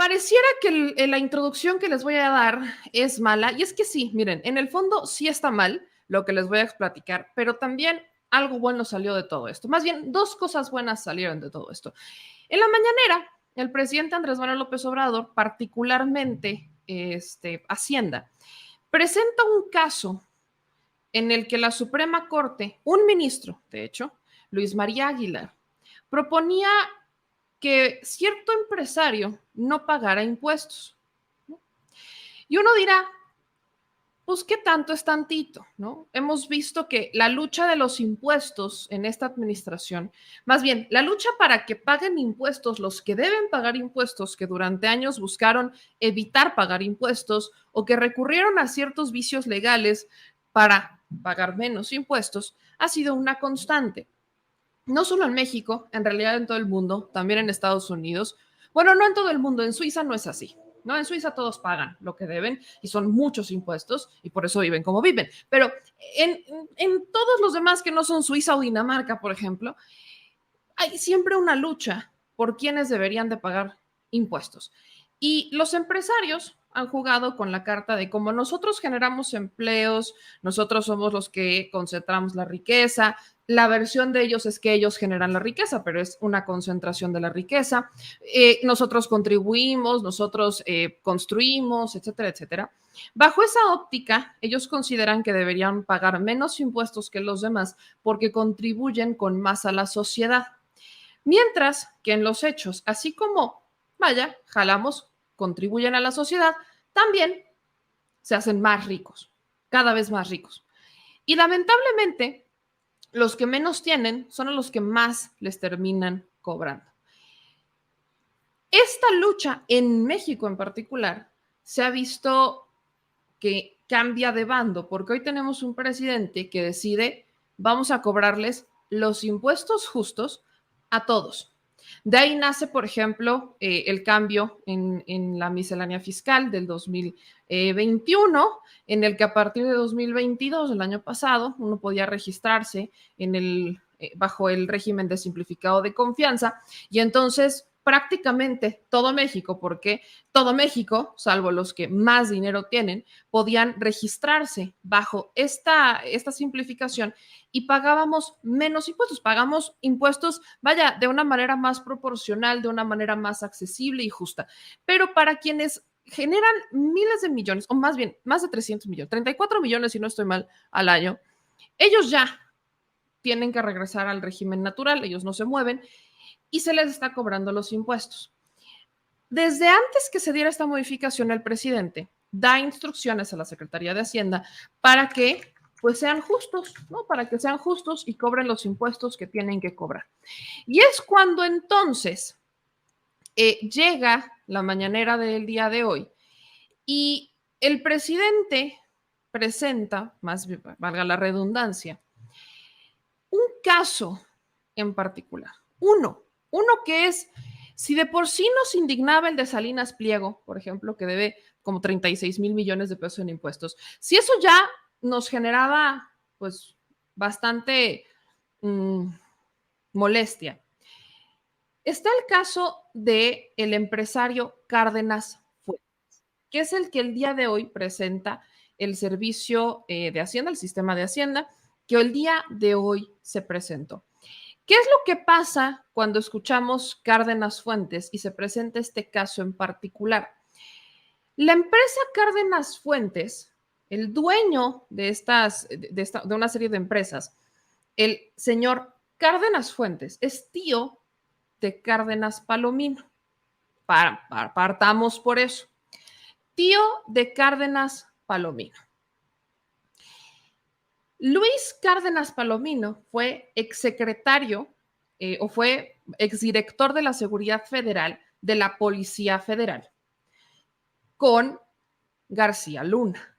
Pareciera que la introducción que les voy a dar es mala, y es que sí, miren, en el fondo sí está mal lo que les voy a platicar, pero también algo bueno salió de todo esto. Más bien, dos cosas buenas salieron de todo esto. En la mañanera, el presidente Andrés Manuel López Obrador, particularmente Hacienda, presenta un caso en el que la Suprema Corte, un ministro, de hecho, Luis María Aguilar, proponía que cierto empresario no pagara impuestos. Y uno dirá, pues qué tanto es tantito, ¿no? Hemos visto que la lucha de los impuestos en esta administración, más bien, la lucha para que paguen impuestos los que deben pagar impuestos, que durante años buscaron evitar pagar impuestos o que recurrieron a ciertos vicios legales para pagar menos impuestos, ha sido una constante. No solo en México, en realidad en todo el mundo, también en Estados Unidos. Bueno, no en todo el mundo, en Suiza no es así. ¿No? En Suiza todos pagan lo que deben y son muchos impuestos y por eso viven como viven. Pero en todos los demás que no son Suiza o Dinamarca, por ejemplo, hay siempre una lucha por quienes deberían de pagar impuestos. Y los empresarios han jugado con la carta de como nosotros generamos empleos, nosotros somos los que concentramos la riqueza, la versión de ellos es que ellos generan la riqueza, pero es una concentración de la riqueza. Nosotros contribuimos, nosotros construimos, etcétera, etcétera. Bajo esa óptica, ellos consideran que deberían pagar menos impuestos que los demás porque contribuyen con más a la sociedad. Mientras que en los hechos, así como, vaya, jalamos, contribuyen a la sociedad, también se hacen más ricos, cada vez más ricos. Y lamentablemente, los que menos tienen son a los que más les terminan cobrando. Esta lucha en México en particular se ha visto que cambia de bando, porque hoy tenemos un presidente que decide, vamos a cobrarles los impuestos justos a todos. De ahí nace, por ejemplo, el cambio en la miscelánea fiscal del 2021, en el que a partir de 2022, el año pasado, uno podía registrarse bajo el régimen de simplificado de confianza, y entonces prácticamente todo México, porque todo México, salvo los que más dinero tienen, podían registrarse bajo esta simplificación y pagábamos menos impuestos, pagamos impuestos, vaya, de una manera más proporcional, de una manera más accesible y justa. Pero para quienes generan miles de millones, o más bien, más de 300 millones, 34 millones, si no estoy mal, al año, ellos ya tienen que regresar al régimen natural, ellos no se mueven y se les está cobrando los impuestos. Desde antes que se diera esta modificación, el presidente da instrucciones a la Secretaría de Hacienda para que pues sean justos, ¿no? Para que sean justos y cobren los impuestos que tienen que cobrar. Y es cuando entonces llega la mañanera del día de hoy y el presidente presenta, más valga la redundancia, un caso en particular. Uno que es, si de por sí nos indignaba el de Salinas Pliego, por ejemplo, que debe como 36 mil millones de pesos en impuestos, si eso ya nos generaba pues bastante molestia. Está el caso del empresario Cárdenas Fuentes, que es el que el día de hoy presenta el servicio de Hacienda, el sistema de Hacienda, que el día de hoy se presentó. ¿Qué es lo que pasa cuando escuchamos Cárdenas Fuentes y se presenta este caso en particular? La empresa Cárdenas Fuentes, el dueño de una serie de empresas, el señor Cárdenas Fuentes, es tío de Cárdenas Palomino. Partamos por eso. Tío de Cárdenas Palomino. Luis Cárdenas Palomino fue exsecretario o fue exdirector de la Seguridad Federal de la Policía Federal con García Luna.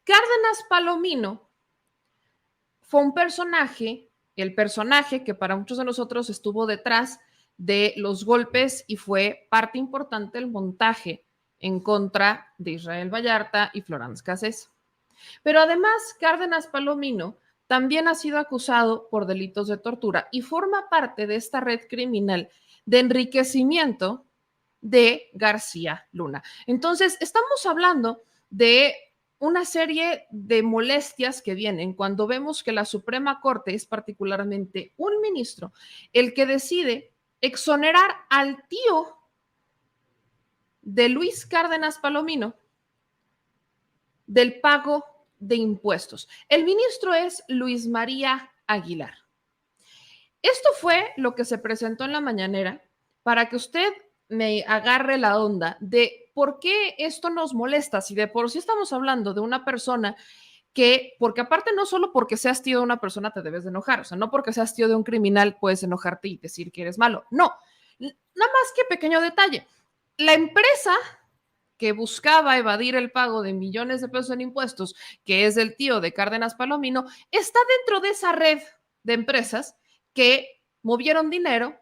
Cárdenas Palomino fue un personaje, el personaje que para muchos de nosotros estuvo detrás de los golpes y fue parte importante del montaje en contra de Israel Vallarta y Florence Cassés. Pero además, Cárdenas Palomino también ha sido acusado por delitos de tortura y forma parte de esta red criminal de enriquecimiento de García Luna. Entonces, estamos hablando de una serie de molestias que vienen cuando vemos que la Suprema Corte es particularmente un ministro el que decide exonerar al tío de Luis Cárdenas Palomino del pago de impuestos. El ministro es Luis María Aguilar. Esto fue lo que se presentó en la mañanera para que usted me agarre la onda de por qué esto nos molesta, si de por sí estamos hablando de una persona que, porque aparte no solo porque seas tío de una persona te debes de enojar, o sea, no porque seas tío de un criminal puedes enojarte y decir que eres malo, no, nada más que pequeño detalle, la empresa que buscaba evadir el pago de millones de pesos en impuestos, que es el tío de Cárdenas Palomino, está dentro de esa red de empresas que movieron dinero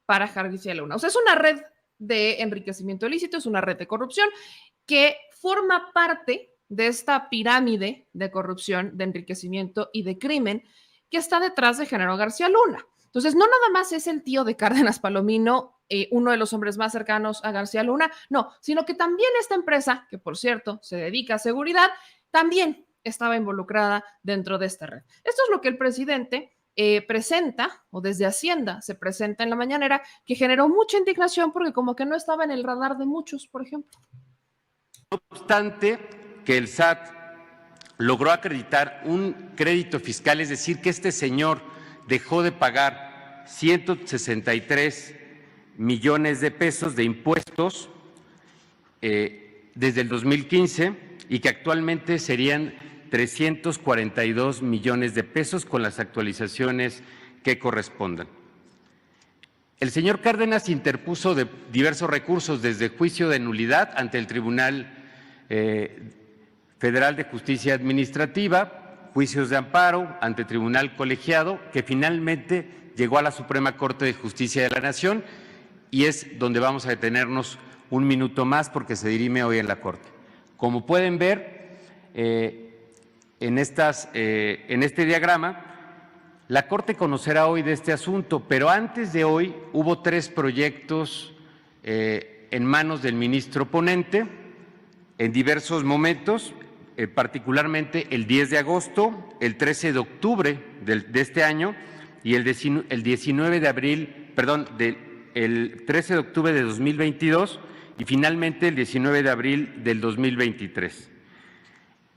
para García Luna. O sea, es una red de enriquecimiento ilícito, es una red de corrupción que forma parte de esta pirámide de corrupción, de enriquecimiento y de crimen que está detrás de Genaro García Luna. Entonces, no nada más es el tío de Cárdenas Palomino, uno de los hombres más cercanos a García Luna, no, sino que también esta empresa, que por cierto se dedica a seguridad, también estaba involucrada dentro de esta red. Esto es lo que el presidente presenta, o desde Hacienda se presenta en la mañanera, que generó mucha indignación porque como que no estaba en el radar de muchos, por ejemplo. No obstante que el SAT logró acreditar un crédito fiscal, es decir, que este señor dejó de pagar 163 millones de pesos de impuestos desde el 2015 y que actualmente serían 342 millones de pesos con las actualizaciones que correspondan. El señor Cárdenas interpuso diversos recursos, desde juicio de nulidad ante el Tribunal Federal de Justicia Administrativa, juicios de amparo ante Tribunal Colegiado, que finalmente llegó a la Suprema Corte de Justicia de la Nación, y es donde vamos a detenernos un minuto más porque se dirime hoy en la Corte. Como pueden ver en este diagrama, la Corte conocerá hoy de este asunto, pero antes de hoy hubo 3 proyectos en manos del ministro ponente en diversos momentos, particularmente el 10 de agosto, el 13 de octubre de este año y el 19 de abril, perdón, el 13 de octubre de 2022 y finalmente el 19 de abril del 2023.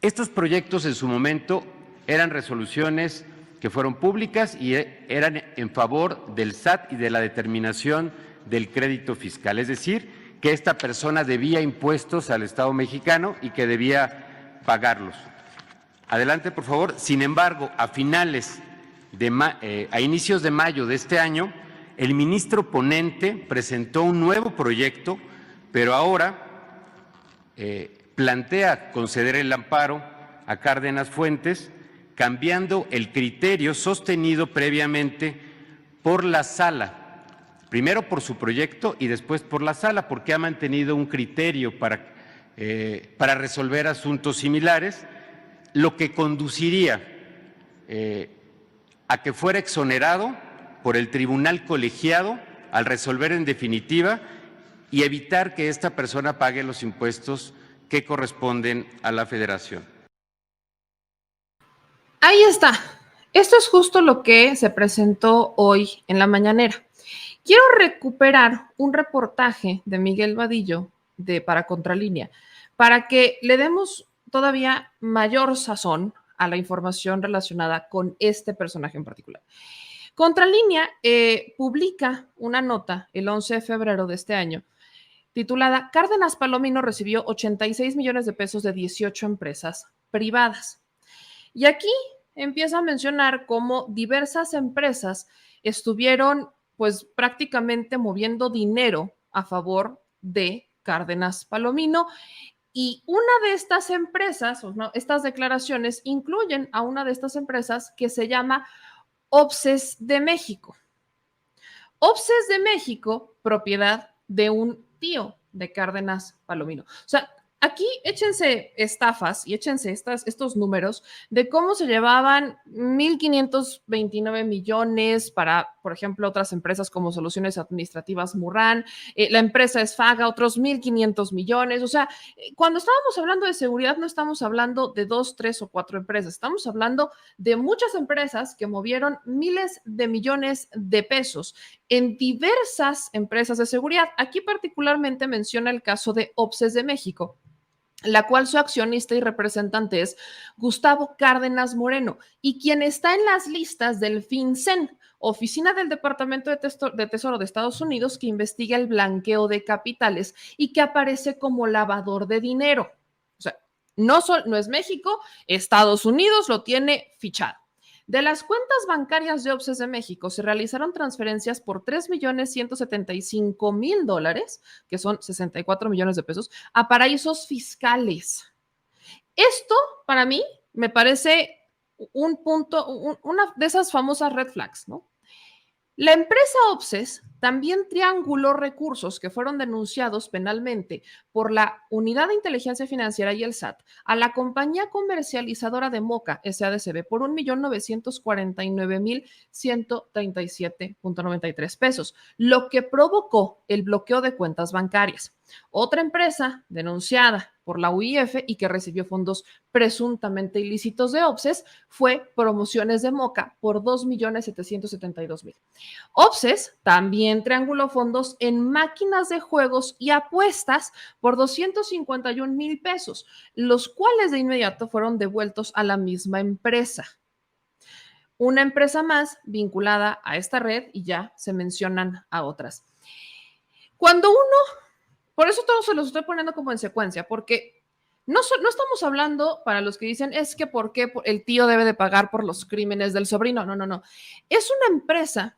Estos proyectos en su momento eran resoluciones que fueron públicas y eran en favor del SAT y de la determinación del crédito fiscal, es decir, que esta persona debía impuestos al Estado mexicano y que debía pagarlos. Adelante, por favor. Sin embargo, a inicios de mayo de este año, el ministro ponente presentó un nuevo proyecto, pero ahora plantea conceder el amparo a Cárdenas Fuentes, cambiando el criterio sostenido previamente por la Sala, primero por su proyecto y después por la Sala, porque ha mantenido un criterio para resolver asuntos similares, lo que conduciría a que fuera exonerado por el tribunal colegiado al resolver en definitiva y evitar que esta persona pague los impuestos que corresponden a la Federación. Ahí está. Esto es justo lo que se presentó hoy en la mañanera. Quiero recuperar un reportaje de Miguel Vadillo para Contralínea para que le demos todavía mayor sazón a la información relacionada con este personaje en particular. Contralínea publica una nota el 11 de febrero de este año titulada Cárdenas Palomino recibió 86 millones de pesos de 18 empresas privadas. Y aquí empieza a mencionar cómo diversas empresas estuvieron pues prácticamente moviendo dinero a favor de Cárdenas Palomino. Y una de estas empresas, o no, estas declaraciones incluyen a una de estas empresas que se llama Obses de México. Obses de México, propiedad de un tío de Cárdenas Palomino. O sea, aquí échense estafas y échense estos números de cómo se llevaban 1,529 millones para por ejemplo, otras empresas como Soluciones Administrativas Murran, la empresa Esfaga, otros 1.500 millones. O sea, cuando estábamos hablando de seguridad, no estamos hablando de 2, 3 o 4 empresas, estamos hablando de muchas empresas que movieron miles de millones de pesos en diversas empresas de seguridad. Aquí particularmente menciona el caso de OPSES de México, la cual su accionista y representante es Gustavo Cárdenas Moreno, y quien está en las listas del FinCEN, Oficina del Departamento de Tesoro de Estados Unidos, que investiga el blanqueo de capitales y que aparece como lavador de dinero. O sea, no es México, Estados Unidos lo tiene fichado. De las cuentas bancarias de OPSES de México se realizaron transferencias por $3,175,000, que son 64 millones de pesos, a paraísos fiscales. Esto, para mí, me parece un punto, una de esas famosas red flags, ¿no? La empresa OPSES también trianguló recursos que fueron denunciados penalmente por la Unidad de Inteligencia Financiera y el SAT a la compañía comercializadora de Moca, SADCB, por $1,949,137.93 pesos, lo que provocó el bloqueo de cuentas bancarias. Otra empresa denunciada por la UIF y que recibió fondos presuntamente ilícitos de OPSES fue Promociones de Moca por $2,772,000. OPSES también trianguló fondos en máquinas de juegos y apuestas por $251,000 pesos, los cuales de inmediato fueron devueltos a la misma empresa. Una empresa más vinculada a esta red y ya se mencionan a otras. Cuando uno, por eso todo se los estoy poniendo como en secuencia, porque no estamos hablando, para los que dicen, es que por qué el tío debe de pagar por los crímenes del sobrino. No. Es una empresa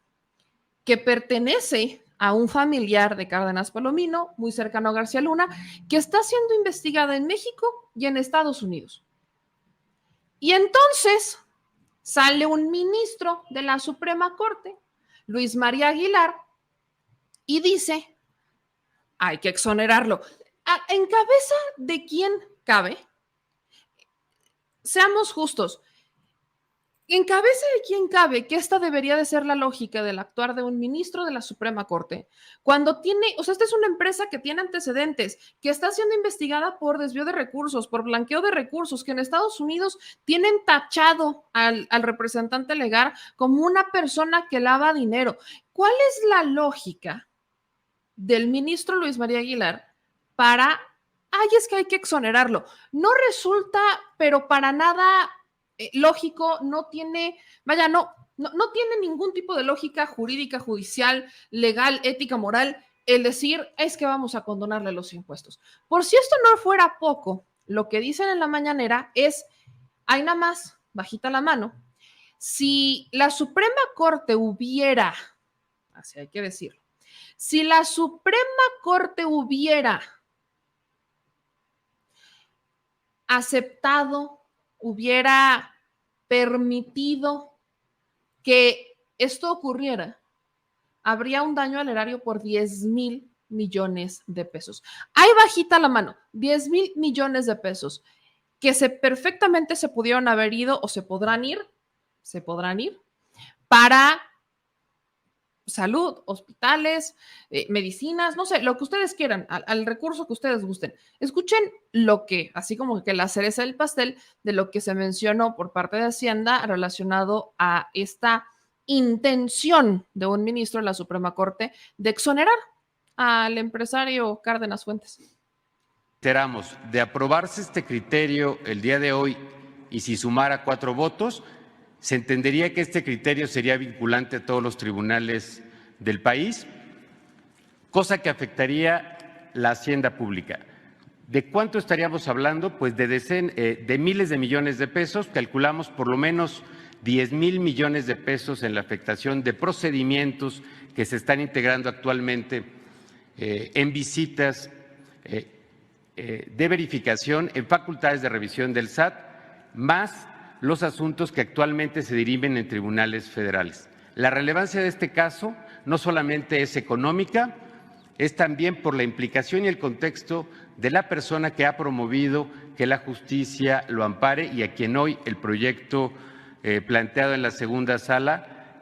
que pertenece a un familiar de Cárdenas Palomino, muy cercano a García Luna, que está siendo investigada en México y en Estados Unidos. Y entonces sale un ministro de la Suprema Corte, Luis María Aguilar, y dice, hay que exonerarlo. ¿En cabeza de quién cabe? Seamos justos. ¿En cabeza de quién cabe que esta debería de ser la lógica del actuar de un ministro de la Suprema Corte? Cuando tiene, o sea, esta es una empresa que tiene antecedentes, que está siendo investigada por desvío de recursos, por blanqueo de recursos, que en Estados Unidos tienen tachado al representante legal como una persona que lava dinero. ¿Cuál es la lógica del ministro Luis María Aguilar para, es que hay que exonerarlo? No resulta, pero para nada lógico, no tiene ningún tipo de lógica jurídica, judicial, legal, ética, moral, el decir, es que vamos a condonarle los impuestos. Por si esto no fuera poco, lo que dicen en la mañanera es, hay nada más, bajita la mano, si la Suprema Corte hubiera, así hay que decirlo, si la Suprema Corte hubiera aceptado, hubiera permitido que esto ocurriera, habría un daño al erario por 10,000 millones de pesos. Ahí bajita la mano, 10,000 millones de pesos que perfectamente se pudieron haber ido o se podrán ir para salud, hospitales, medicinas, no sé, lo que ustedes quieran, al recurso que ustedes gusten. Escuchen lo que, así como que la cereza del pastel de lo que se mencionó por parte de Hacienda relacionado a esta intención de un ministro de la Suprema Corte de exonerar al empresario Cárdenas Fuentes. Reiteramos, de aprobarse este criterio el día de hoy y si sumara 4 votos, se entendería que este criterio sería vinculante a todos los tribunales del país, cosa que afectaría la hacienda pública. ¿De cuánto estaríamos hablando? Pues de miles de millones de pesos, calculamos por lo menos 10,000 millones de pesos en la afectación de procedimientos que se están integrando actualmente en visitas de verificación, en facultades de revisión del SAT, más los asuntos que actualmente se dirimen en tribunales federales. La relevancia de este caso no solamente es económica, es también por la implicación y el contexto de la persona que ha promovido que la justicia lo ampare y a quien hoy el proyecto planteado en la segunda sala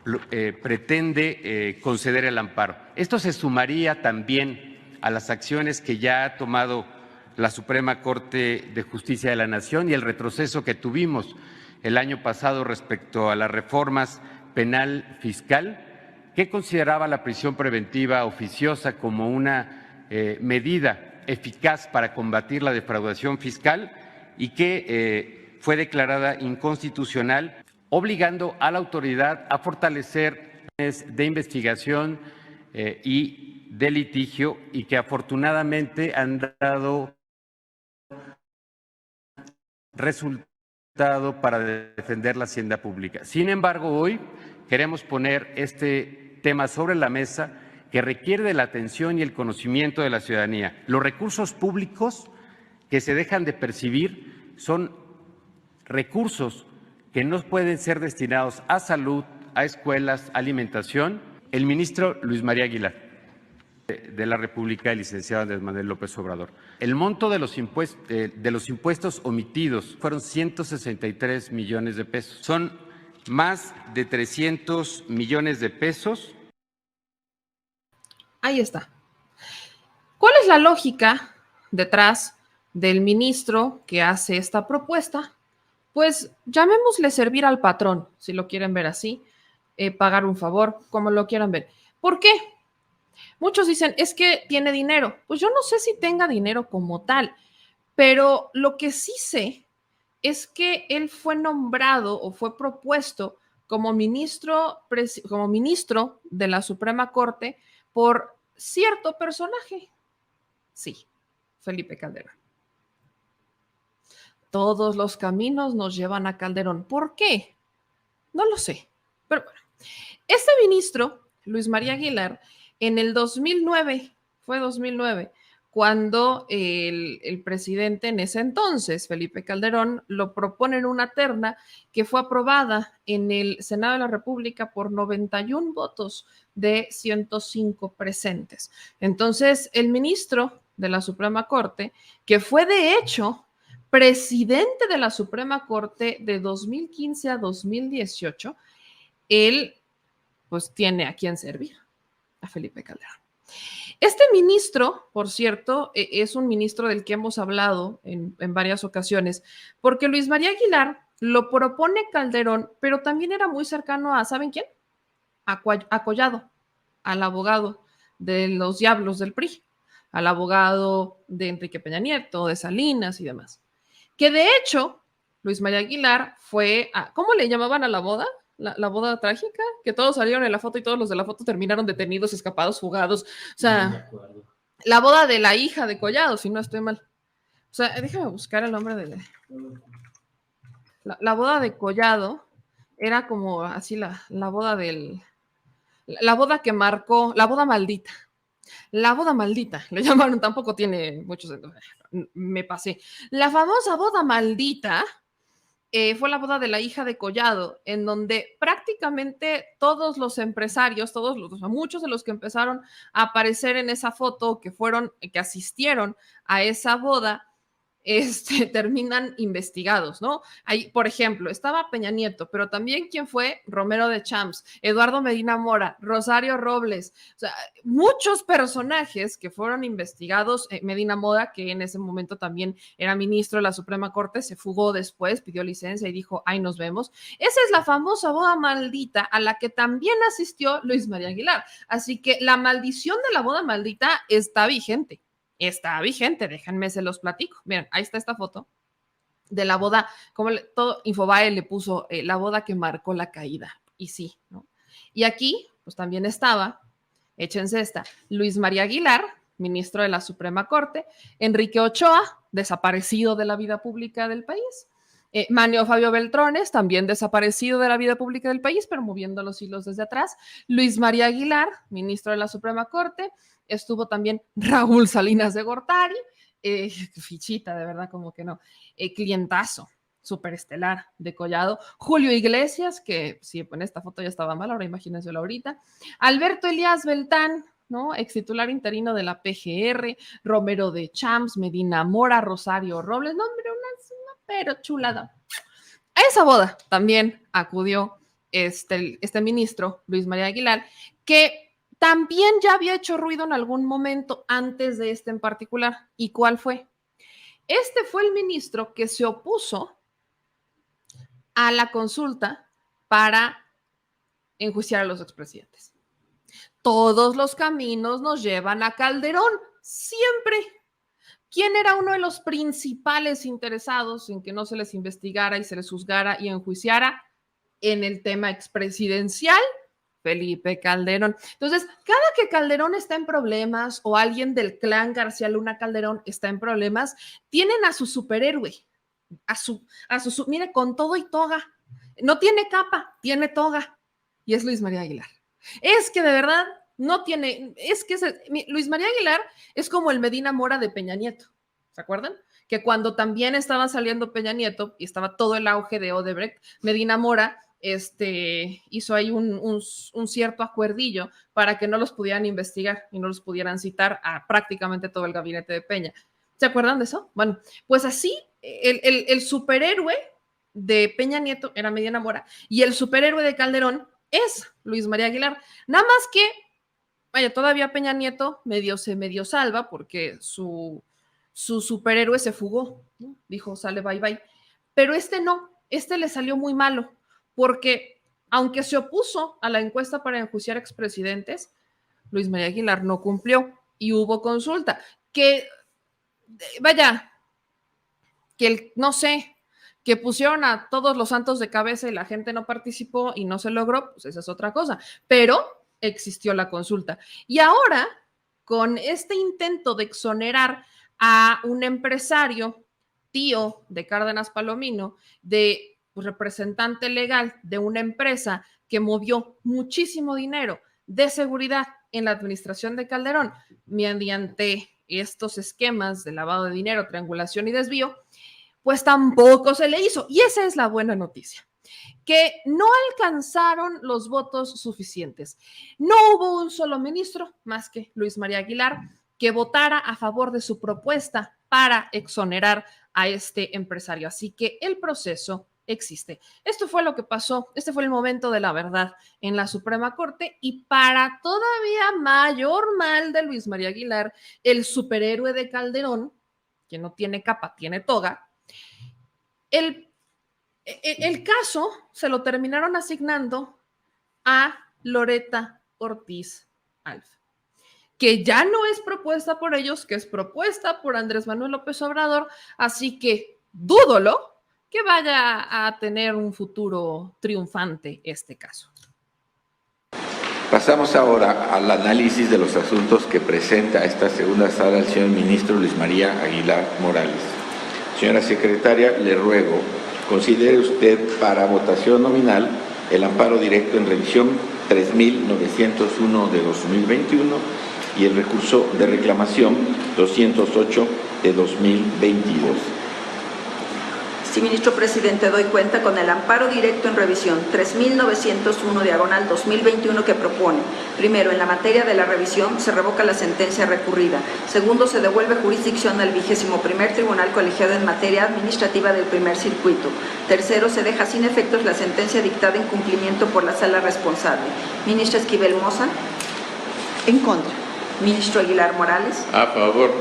pretende conceder el amparo. Esto se sumaría también a las acciones que ya ha tomado la Suprema Corte de Justicia de la Nación y el retroceso que tuvimos el año pasado respecto a las reformas penal fiscal, que consideraba la prisión preventiva oficiosa como una medida eficaz para combatir la defraudación fiscal y que fue declarada inconstitucional, obligando a la autoridad a fortalecer de investigación y de litigio, y que afortunadamente han dado resultado para defender la hacienda pública. Sin embargo, hoy queremos poner este tema sobre la mesa, que requiere de la atención y el conocimiento de la ciudadanía. Los recursos públicos que se dejan de percibir son recursos que no pueden ser destinados a salud, a escuelas, a alimentación. El ministro Luis María Aguilar de la República, el licenciado Andrés Manuel López Obrador. El monto de los impuestos omitidos fueron 163 millones de pesos. Son más de 300 millones de pesos. Ahí está. ¿Cuál es la lógica detrás del ministro que hace esta propuesta? Pues llamémosle servir al patrón, si lo quieren ver así, pagar un favor, como lo quieran ver. ¿Por qué? Muchos dicen, es que tiene dinero. Pues yo no sé si tenga dinero como tal, pero lo que sí sé es que él fue nombrado o fue propuesto como ministro de la Suprema Corte por cierto personaje. Sí, Felipe Calderón. Todos los caminos nos llevan a Calderón. ¿Por qué? No lo sé. Pero bueno, este ministro, Luis María Aguilar, en el 2009, fue 2009, cuando el presidente en ese entonces, Felipe Calderón, lo propone en una terna que fue aprobada en el Senado de la República por 91 votos de 105 presentes. Entonces, el ministro de la Suprema Corte, que fue de hecho presidente de la Suprema Corte de 2015 a 2018, él pues tiene a quien servir, a Felipe Calderón. Este ministro, por cierto, es un ministro del que hemos hablado en varias ocasiones, porque Luis María Aguilar lo propone Calderón, pero también era muy cercano a, ¿saben quién? A Collado, al abogado de los diablos del PRI, al abogado de Enrique Peña Nieto, de Salinas y demás. Que de hecho, Luis María Aguilar fue, ¿cómo le llamaban a la boda? La boda trágica, que todos salieron en la foto y todos los de la foto terminaron detenidos, escapados, fugados. O sea, la boda de la hija de Collado, si no estoy mal. O sea, déjame buscar el nombre de la boda de Collado. Era como así la boda la boda que marcó, la boda maldita. La boda maldita, le llamaron, tampoco tiene muchos, me pasé. La famosa boda maldita fue la boda de la hija de Collado, en donde prácticamente todos los empresarios, muchos de los que empezaron a aparecer en esa foto, que asistieron a esa boda, terminan investigados, ¿no? Ahí, por ejemplo, estaba Peña Nieto, pero también ¿quién fue? Romero de Champs, Eduardo Medina Mora, Rosario Robles, o sea, muchos personajes que fueron investigados. Medina Mora, que en ese momento también era ministro de la Suprema Corte, se fugó después, pidió licencia y dijo, ahí nos vemos. Esa es la famosa boda maldita a la que también asistió Luis María Aguilar. Así que la maldición de la boda maldita está vigente. Está vigente, déjenme se los platico. Miren, ahí está esta foto de la boda, como todo Infobae le puso la boda que marcó la caída. Y sí, ¿no? Y aquí, pues también estaba, échense esta, Luis María Aguilar, ministro de la Suprema Corte, Enrique Ochoa, desaparecido de la vida pública del país, Manio Fabio Beltrones, también desaparecido de la vida pública del país, pero moviendo los hilos desde atrás, Luis María Aguilar, ministro de la Suprema Corte, estuvo también Raúl Salinas de Gortari, fichita, de verdad, como que no, clientazo, superestelar de Collado, Julio Iglesias, que sí, en esta foto ya estaba mal, ahora imagínenselo ahorita, Alberto Elías Beltán, ¿no? Ex titular interino de la PGR, Romero de Champs, Medina Mora, Rosario Robles, no, hombre, una pero chulada. A esa boda también acudió este ministro, Luis María Aguilar, que también ya había hecho ruido en algún momento antes de este en particular. ¿Y cuál fue? Este fue el ministro que se opuso a la consulta para enjuiciar a los expresidentes. Todos los caminos nos llevan a Calderón, siempre. ¿Quién era uno de los principales interesados en que no se les investigara y se les juzgara y enjuiciara en el tema expresidencial? Felipe Calderón. Entonces, cada que Calderón está en problemas o alguien del clan García Luna Calderón está en problemas, tienen a su superhéroe, mire, con todo y toga. No tiene capa, tiene toga. Y es Luis María Aguilar. Es que de verdad no tiene, es que Luis María Aguilar es como el Medina Mora de Peña Nieto. ¿Se acuerdan? Que cuando también estaba saliendo Peña Nieto y estaba todo el auge de Odebrecht, Medina Mora hizo ahí un cierto acuerdillo para que no los pudieran investigar y no los pudieran citar a prácticamente todo el gabinete de Peña. ¿Se acuerdan de eso? Bueno, pues así, el superhéroe de Peña Nieto era Medina Mora y el superhéroe de Calderón es Luis María Aguilar. Nada más que, vaya, todavía Peña Nieto se medio salva porque su superhéroe se fugó, ¿no? Dijo, sale, bye, bye. Pero no, le salió muy malo porque aunque se opuso a la encuesta para enjuiciar expresidentes, Luis María Aguilar no cumplió y hubo consulta. Que, vaya, no sé, que pusieron a todos los santos de cabeza y la gente no participó y no se logró, pues esa es otra cosa. Pero existió la consulta. Y ahora, con este intento de exonerar a un empresario, tío de Cárdenas Palomino, de representante legal de una empresa que movió muchísimo dinero de seguridad en la administración de Calderón mediante estos esquemas de lavado de dinero, triangulación y desvío, pues tampoco se le hizo. Y esa es la buena noticia, que no alcanzaron los votos suficientes. No hubo un solo ministro, más que Luis María Aguilar, que votara a favor de su propuesta para exonerar a este empresario. Así que el proceso existe. Esto fue lo que pasó, este fue el momento de la verdad en la Suprema Corte y para todavía mayor mal de Luis María Aguilar, el superhéroe de Calderón, que no tiene capa, tiene toga, el caso se lo terminaron asignando a Loretta Ortiz Alf, que ya no es propuesta por ellos, que es propuesta por Andrés Manuel López Obrador, así que dúdolo que vaya a tener un futuro triunfante este caso. Pasamos ahora al análisis de los asuntos que presenta esta segunda sala el señor ministro Luis María Aguilar Morales. Señora secretaria, le ruego, considere usted para votación nominal el amparo directo en revisión 3.901 de 2021 y el recurso de reclamación 208 de 2022. Sí, ministro presidente, doy cuenta con el amparo directo en revisión 3.901/2021 que propone: primero, en la materia de la revisión se revoca la sentencia recurrida; segundo, se devuelve jurisdicción al 21º Tribunal Colegiado en materia administrativa del primer circuito; tercero, se deja sin efectos la sentencia dictada en cumplimiento por la sala responsable. Ministra Esquivel Moza. En contra. Ministro Aguilar Morales. A favor.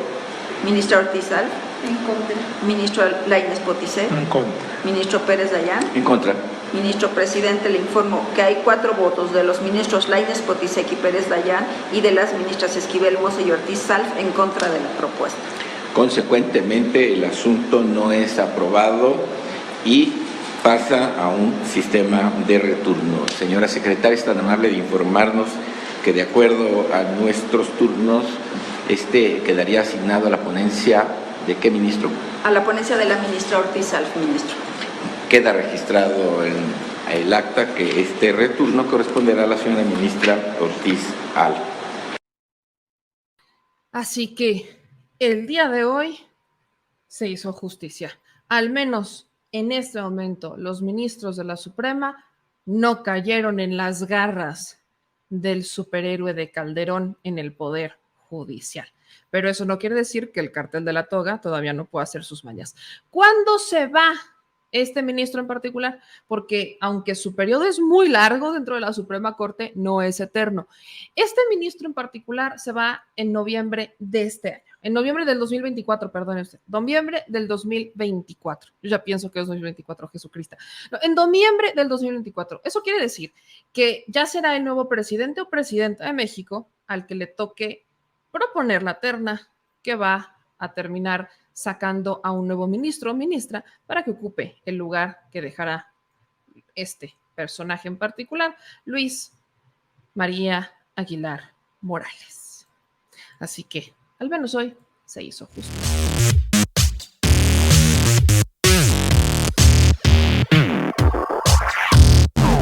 Ministra Ortiz Alf. En contra. Ministro Lainez Potisek. En contra. Ministro Pérez Dayán. En contra. Ministro presidente, le informo que hay 4 votos de los ministros Lainez Potisek y Pérez Dayán y de las ministras Esquivel Moza y Ortiz Salf en contra de la propuesta. Consecuentemente, el asunto no es aprobado y pasa a un sistema de returno. Señora secretaria, es tan amable de informarnos que de acuerdo a nuestros turnos, quedaría asignado a la ponencia ¿de qué ministro? A la ponencia de la ministra Ortiz Salf, ministro. Queda registrado en el acta que este returno corresponderá a la señora ministra Ortiz Alf. Así que el día de hoy se hizo justicia. Al menos en este momento los ministros de la Suprema no cayeron en las garras del superhéroe de Calderón en el Poder Judicial. Pero eso no quiere decir que el cártel de la toga todavía no pueda hacer sus mañas. ¿Cuándo se va este ministro en particular, porque aunque su periodo es muy largo dentro de la Suprema Corte, no es eterno. Este ministro en particular se va en noviembre de este año, en noviembre del 2024, perdone usted, noviembre del 2024. Yo ya pienso que es 2024, Jesucristo. No, en noviembre del 2024. Eso quiere decir que ya será el nuevo presidente o presidenta de México al que le toque proponer la terna que va a terminar sacando a un nuevo ministro o ministra para que ocupe el lugar que dejará este personaje en particular, Luis María Aguilar Morales. Así que, al menos hoy, se hizo justo.